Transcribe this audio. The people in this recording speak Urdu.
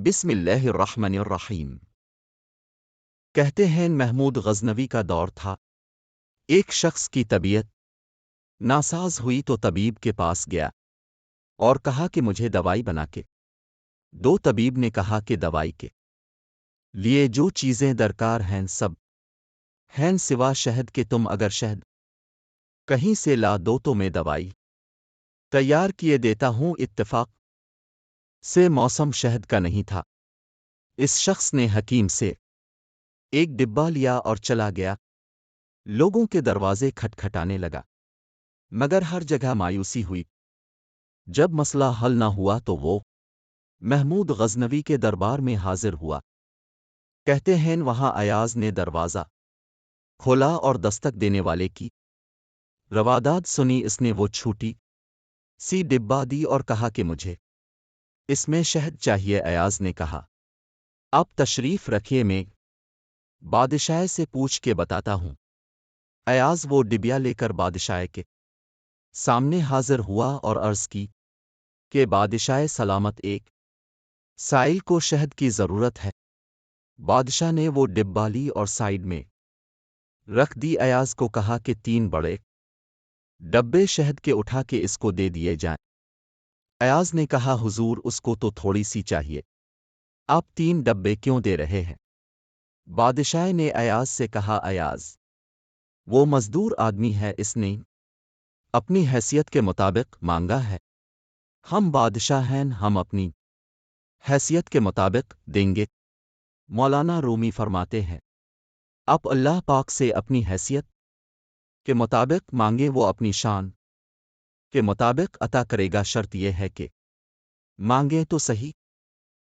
بسم اللہ الرحمن الرحیم۔ کہتے ہیں محمود غزنوی کا دور تھا۔ ایک شخص کی طبیعت ناساز ہوئی تو طبیب کے پاس گیا اور کہا کہ مجھے دوائی بنا کے دو۔ طبیب نے کہا کہ دوائی کے لیے جو چیزیں درکار ہیں سب ہیں سوا شہد کے، تم اگر شہد کہیں سے لا دو تو میں دوائی تیار کیے دیتا ہوں۔ اتفاق سے موسم شہد کا نہیں تھا۔ اس شخص نے حکیم سے ایک ڈبہ لیا اور چلا گیا۔ لوگوں کے دروازے کھٹکھٹانے لگا مگر ہر جگہ مایوسی ہوئی۔ جب مسئلہ حل نہ ہوا تو وہ محمود غزنوی کے دربار میں حاضر ہوا۔ کہتے ہیں وہاں ایاز نے دروازہ کھولا اور دستک دینے والے کی رواداد سنی۔ اس نے وہ چھوٹی سی ڈبہ دی اور کہا کہ مجھے اس میں شہد چاہیے۔ ایاز نے کہا آپ تشریف رکھیے، میں بادشاہ سے پوچھ کے بتاتا ہوں۔ ایاز وہ ڈبیا لے کر بادشاہ کے سامنے حاضر ہوا اور عرض کی کہ بادشاہ سلامت، ایک سائل کو شہد کی ضرورت ہے۔ بادشاہ نے وہ ڈبہ لی اور سائڈ میں رکھ دی۔ ایاز کو کہا کہ 3 بڑے ڈبے شہد کے اٹھا کے اس کو دے دیے جائیں۔ ایاز نے کہا حضور اس کو تو تھوڑی سی چاہیے، آپ 3 ڈبے کیوں دے رہے ہیں؟ بادشاہ نے ایاز سے کہا ایاز وہ مزدور آدمی ہے، اس نے اپنی حیثیت کے مطابق مانگا ہے۔ ہم بادشاہ ہیں، ہم اپنی حیثیت کے مطابق دیں گے۔ مولانا رومی فرماتے ہیں آپ اللہ پاک سے اپنی حیثیت کے مطابق مانگے، وہ اپنی شان کے مطابق عطا کرے گا، شرط یہ ہے کہ مانگیں تو صحیح۔